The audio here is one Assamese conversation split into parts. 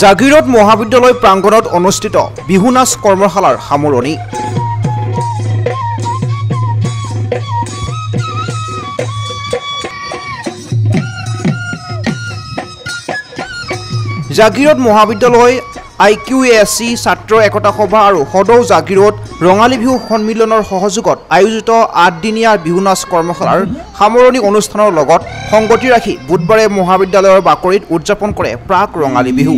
জাগিৰোড মহাবিদ্যালয় প্ৰাংগণত অনুষ্ঠিত বিহু নাচ কৰ্মশালাৰ সামৰণি। জাগিৰোড মহাবিদ্যালয় IQASC ছাত্ৰ একতা সভা আৰু সদৌ জাগিৰোড ৰঙালী বিহু সন্মিলনৰ সহযোগত আয়োজিত 8দিনীয়া বিহু নাচ কৰ্মশালাৰ সামৰণি অনুষ্ঠানৰ লগত সংগতি ৰাখি বুধবাৰে মহাবিদ্যালয়ৰ বাকৰিত উদযাপন কৰে প্ৰাক ৰঙালী বিহু।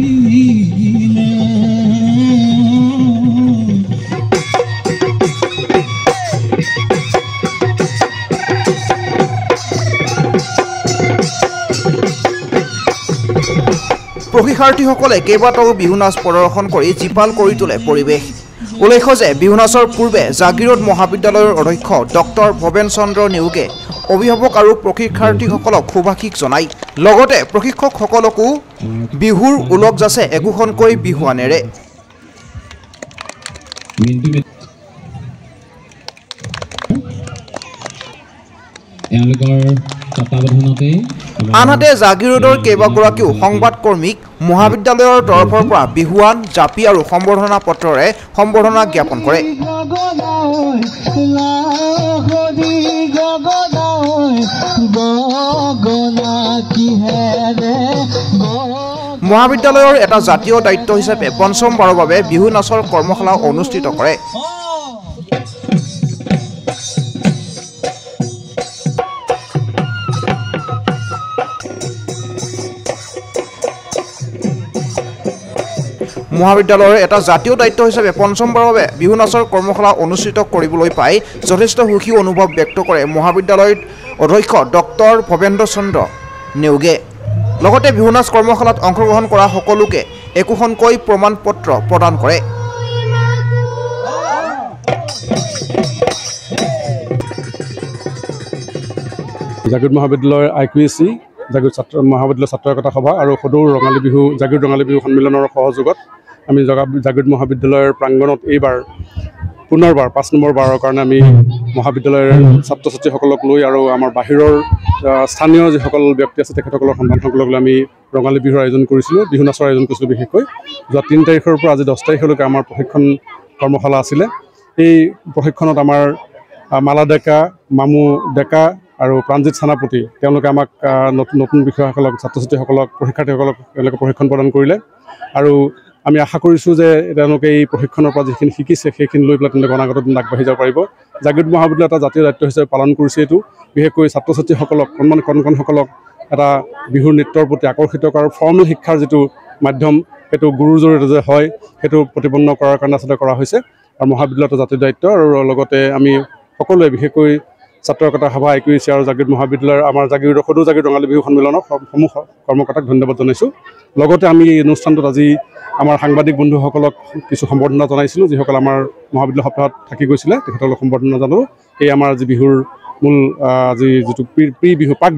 প্ৰশিক্ষাৰ্থীসকলে কেইবাটাও বিহু নাচ প্ৰদৰ্শন কৰি জীপাল কৰি তোলে পৰিৱেশ। উল্লেখ্য যে বিহু নাচৰ পূৰ্বে জাগিৰোড মহাবিদ্যালয়ৰ অধ্যক্ষ ডক্টৰ ভৱেন চন্দ্ৰ নেওগে অভিভাৱক আৰু প্ৰশিক্ষাৰ্থীসকলক শুভাশীষ জনায়। লগতে প্ৰশিক্ষকসকলকো বিহুৰ উলক যাচে একোখনকৈ বিহুৱানেৰে। আনহাতে জাগিৰোডৰ কেইবাগৰাকীও সংবাদকৰ্মীক মহাবিদ্যালয়ৰ তৰফৰ পৰা বিহুৱান জাপি আৰু সম্বৰ্ধনা পত্ৰৰে সম্বৰ্ধনা জ্ঞাপন কৰে। মহাবিদ্যালয়ৰ এটা জাতীয় দায়িত্ব হিচাপে পঞ্চমবাৰৰ বাবে বিহু নাচৰ কৰ্মশালা অনুষ্ঠিত কৰে। মহাবিদ্যালয়ৰ এটা জাতীয় দায়িত্ব হিচাপে পঞ্চমবাৰৰ বাবে বিহু নাচৰ কৰ্মশালা অনুষ্ঠিত কৰিবলৈ পাই যথেষ্ট সুখী অনুভৱ ব্যক্ত কৰে মহাবিদ্যালয়ৰ অধ্যক্ষ ডক্টৰ ভৱেন্দ্ৰ চন্দ্ৰ নেওগে। লগতে বিহু নাচ কৰ্মশালাত অংশগ্ৰহণ কৰা সকলোকে একোখনকৈ প্ৰমাণ পত্ৰ প্ৰদান কৰে। জাগিৰোড মহাবিদ্যালয়ৰ IQASC জাগিৰোড মহাবিদ্যালয় ছাত্ৰ একতা সভা আৰু সদৌ ৰঙালী বিহু জাগিৰোড ৰঙালী বিহু সন্মিলনৰ সহযোগত আমি জাগিৰোড মহাবিদ্যালয়ৰ প্ৰাংগণত এইবাৰ পুনৰবাৰ 5 নম্বৰ বাৰৰ কাৰণে আমি মহাবিদ্যালয়ৰ ছাত্ৰ ছাত্ৰীসকলক লৈ আৰু আমাৰ বাহিৰৰ স্থানীয় যিসকল ব্যক্তি আছে তেখেতসকলৰ সন্তানসকলক লৈ আমি ৰঙালী বিহুৰ আয়োজন কৰিছিলোঁ, বিহু নাচৰ আয়োজন কৰিছিলোঁ। বিশেষকৈ যোৱা 3 তাৰিখৰ পৰা আজি 10 তাৰিখলৈকে আমাৰ প্ৰশিক্ষণ কৰ্মশালা আছিলে। এই প্ৰশিক্ষণত আমাৰ মালা ডেকা, মামু ডেকা আৰু প্ৰাণজিৎ সেনাপতি তেওঁলোকে আমাক নতুন বিষয়াসকলক ছাত্ৰ ছাত্ৰীসকলক প্ৰশিক্ষাৰ্থীসকলক তেওঁলোকে প্ৰশিক্ষণ প্ৰদান কৰিলে। আৰু আমি আশা কৰিছোঁ যে তেওঁলোকে এই প্ৰশিক্ষণৰ পৰা যিখিনি শিকিছে সেইখিনি লৈ পেলাই তেওঁলোকে অনাগত দিন আগবাঢ়ি যাব পাৰিব। জাগিৰোড মহাবিদ্যালয় এটা জাতীয় দায়িত্ব হিচাপে পালন কৰিছে এইটো। বিশেষকৈ ছাত্ৰ ছাত্ৰীসকলক কণসকলক এটা বিহুৰ নৃত্যৰ প্ৰতি আকৰ্ষিত কৰাৰ ফৰ্মেল শিক্ষাৰ যিটো মাধ্যম সেইটো গুৰুৰ জৰিয়তে যে হয় সেইটো প্ৰতিপন্ন কৰাৰ কাৰণে আচলতে কৰা হৈছে। আৰু মহাবিদ্যালয়ৰ এটা জাতীয় দায়িত্ব আৰু লগতে আমি সকলোৱে বিশেষকৈ ছাত্ৰ একতা সভা IQASC আৰু জাগিৰোড মহাবিদ্যালয়ৰ আমাৰ সদৌ জাগিৰোড ৰঙালী বিহু সন্মিলনৰ সমূহ কৰ্মকৰ্তাক ধন্যবাদ জনাইছোঁ। লগতে আমি এই অনুষ্ঠানটোত আজি আমাৰ সাংবাদিক বন্ধুসকলক কিছু সম্বৰ্ধনা জনাইছিলোঁ, যিসকল আমাৰ মহাবিদ্যালয় সপ্তাহত থাকি গৈছিলে তেখেতসকলক সম্বৰ্ধনা জনালোঁ। এই আমাৰ আজি বিহুৰ মূল আজি যিটো প্ৰি বিহু পাক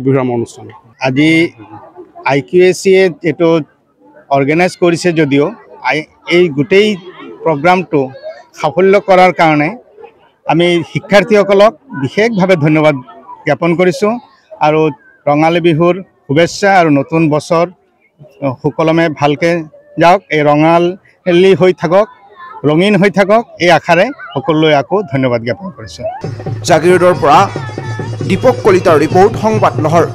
বিহুৰ আমাৰ অনুষ্ঠান। আজি IQASCয়ে এইটো অৰ্গেনাইজ কৰিছে যদিও এই গোটেই প্ৰগ্ৰামটো সাফল্য কৰাৰ কাৰণে আমি শিক্ষাৰ্থীসকলক বিশেষভাৱে ধন্যবাদ জ্ঞাপন কৰিছোঁ আৰু ৰঙালী বিহুৰ শুভেচ্ছা আৰু নতুন বছৰ সুকলমে ভালকৈ যাওক, এই ৰঙালী হৈ থাকক, ৰঙীন হৈ থাকক, এই আশাৰে সকলোলৈ আকৌ ধন্যবাদ জ্ঞাপন কৰিছোঁ। জাগিৰোডৰ পৰা দীপক কলিতাৰ ৰিপৰ্ট, সংবাদ লহৰ।